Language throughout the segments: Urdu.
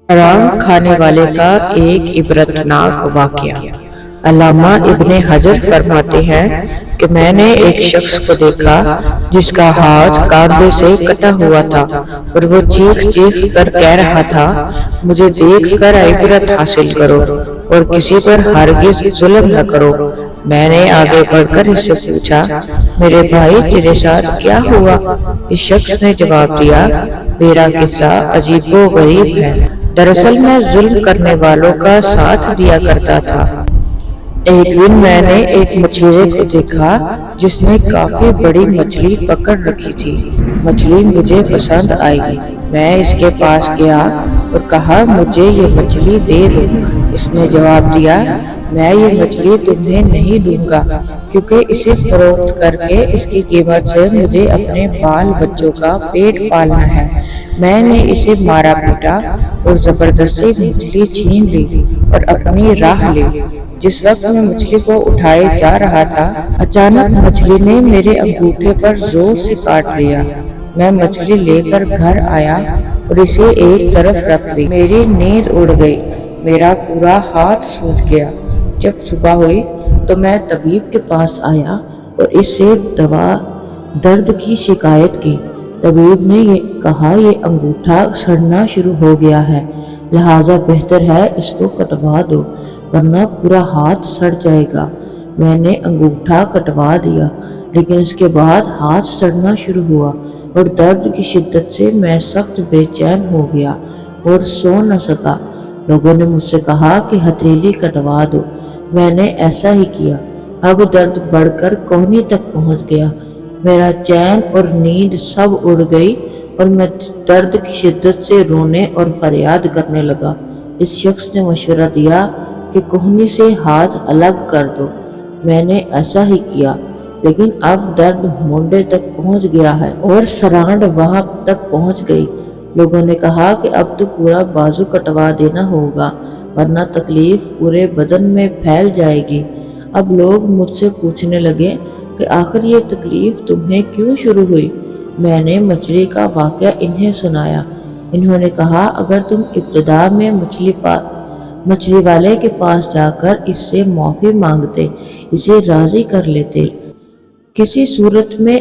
حرام کھانے والے کا ایک عبرتناک واقعہ۔ علامہ ابن حجر فرماتے ہیں کہ میں نے ایک شخص کو دیکھا جس کا ہاتھ کاندھے سے کٹا ہوا تھا اور وہ چیخ چیخ کر کہہ رہا تھا، مجھے دیکھ کر عبرت حاصل کرو اور کسی پر ہرگز ظلم نہ کرو۔ میں نے آگے بڑھ کر اس سے پوچھا، میرے بھائی تیرے ساتھ کیا ہوا؟ اس شخص نے جواب دیا، میرا قصہ عجیب و غریب ہے۔ دراصل میں ظلم کرنے والوں کا ساتھ دیا کرتا تھا۔ ایک دن میں نے ایک مچھیرے کو دیکھا جس نے کافی بڑی مچھلی پکڑ رکھی تھی۔ مچھلی مجھے پسند آئی۔ میں اس کے پاس گیا اور کہا، مجھے یہ مچھلی دے دو۔ اس نے جواب دیا، میں یہ مچھلی تمہیں نہیں دوں گا کیونکہ اسے فروخت کر کے اس کی قیمت سے مجھے اپنے بال بچوں کا پیٹ پالنا ہے۔ میں نے اسے مارا پیٹا اور زبردستی مچھلی چھین لی اور اپنی راہ لی۔ جس وقت میں مچھلی کو اٹھائے جا رہا تھا، اچانک مچھلی نے میرے انگوٹھے پر زور سے کاٹ لیا۔ میں مچھلی لے کر گھر آیا اور اسے ایک طرف رکھ دی۔ میری نیند اڑ گئی، میرا پورا ہاتھ سوج گیا۔ جب صبح ہوئی تو میں طبیب کے پاس آیا اور اس سے درد کی شکایت کی۔ طبیب نے کہا، یہ انگوٹھا سڑنا شروع ہو گیا ہے، لہٰذا بہتر ہے اس کو کٹوا دو ورنہ پورا ہاتھ سڑ جائے گا۔ میں نے انگوٹھا کٹوا دیا لیکن اس کے بعد ہاتھ سڑنا شروع ہوا اور درد کی شدت سے میں سخت بے چین ہو گیا اور سو نہ سکا۔ لوگوں نے مجھ سے کہا کہ ہتھیلی کٹوا دو۔ میں نے ایسا ہی کیا۔ اب درد بڑھ کر کوہنی تک پہنچ گیا۔ میرا چین اور نیند سب اڑ گئی اور میں درد کی شدت سے رونے اور فریاد کرنے لگا۔ اس شخص نے مشورہ دیا کہ کوہنی سے ہاتھ الگ کر دو۔ میں نے ایسا ہی کیا لیکن اب درد مونڈے تک پہنچ گیا ہے اور سرانڈ وہاں تک پہنچ گئی۔ لوگوں نے کہا کہ اب تو پورا بازو کٹوا دینا ہوگا ورنہ تکلیف پورے بدن میں پھیل جائے گی۔ اب لوگ مجھ سے پوچھنے لگے کہ آخر یہ تکلیف تمہیں کیوں شروع ہوئی؟ میں نے مچھلی کا واقعہ انہیں سنایا۔ انہوں نے کہا، اگر تم ابتدا میں مچھلی والے کے پاس جا کر اس سے معافی مانگتے، اسے راضی کر لیتے، کسی صورت میں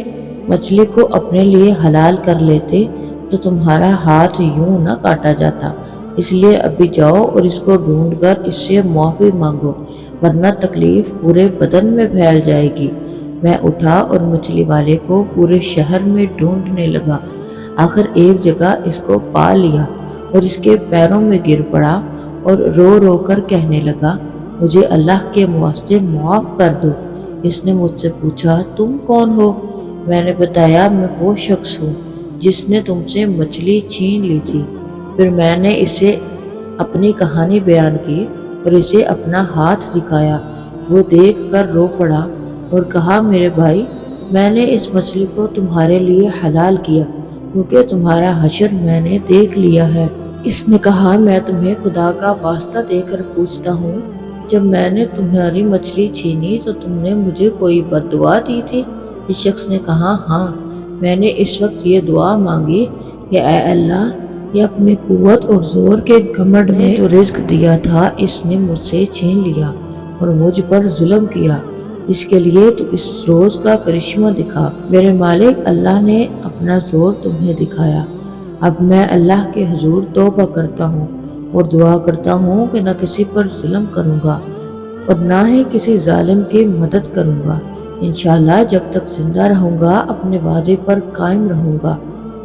مچھلی کو اپنے لیے حلال کر لیتے تو تمہارا ہاتھ یوں نہ کاٹا جاتا۔ اس لیے ابھی جاؤ اور اس کو ڈھونڈ کر اس سے معافی مانگو ورنہ تکلیف پورے بدن میں پھیل جائے گی۔ میں اٹھا اور مچھلی والے کو پورے شہر میں ڈھونڈنے لگا۔ آخر ایک جگہ اس کو پا لیا اور اس کے پیروں میں گر پڑا اور رو رو کر کہنے لگا، مجھے اللہ کے واسطے معاف کر دو۔ اس نے مجھ سے پوچھا، تم کون ہو؟ میں نے بتایا، میں وہ شخص ہوں جس نے تم سے مچھلی چھین لی تھی۔ پھر میں نے اسے اپنی کہانی بیان کی اور اسے اپنا ہاتھ دکھایا۔ وہ دیکھ کر رو پڑا اور کہا، میرے بھائی، میں نے اس مچھلی کو تمہارے لیے حلال کیا کیونکہ تمہارا حشر میں نے دیکھ لیا ہے۔ اس نے کہا، میں تمہیں خدا کا واسطہ دے کر پوچھتا ہوں، جب میں نے تمہاری مچھلی چھینی تو تم نے مجھے کوئی بد دعا دی تھی؟ اس شخص نے کہا، ہاں، میں نے اس وقت یہ دعا مانگی کہ اے اللہ، یہ اپنی قوت اور زور کے گھمنڈ میں جو رزق دیا تھا اس نے مجھ سے چھین لیا اور مجھ پر ظلم کیا۔ اس کے لیے تو اس روز کا کرشمہ دکھا۔ میرے مالک اللہ نے اپنا زور تمہیں دکھایا۔ اب میں اللہ کے حضور توبہ کرتا ہوں اور دعا کرتا ہوں کہ نہ کسی پر ظلم کروں گا اور نہ ہی کسی ظالم کی مدد کروں گا۔ انشاءاللہ جب تک زندہ رہوں گا اپنے وعدے پر قائم رہوں گا۔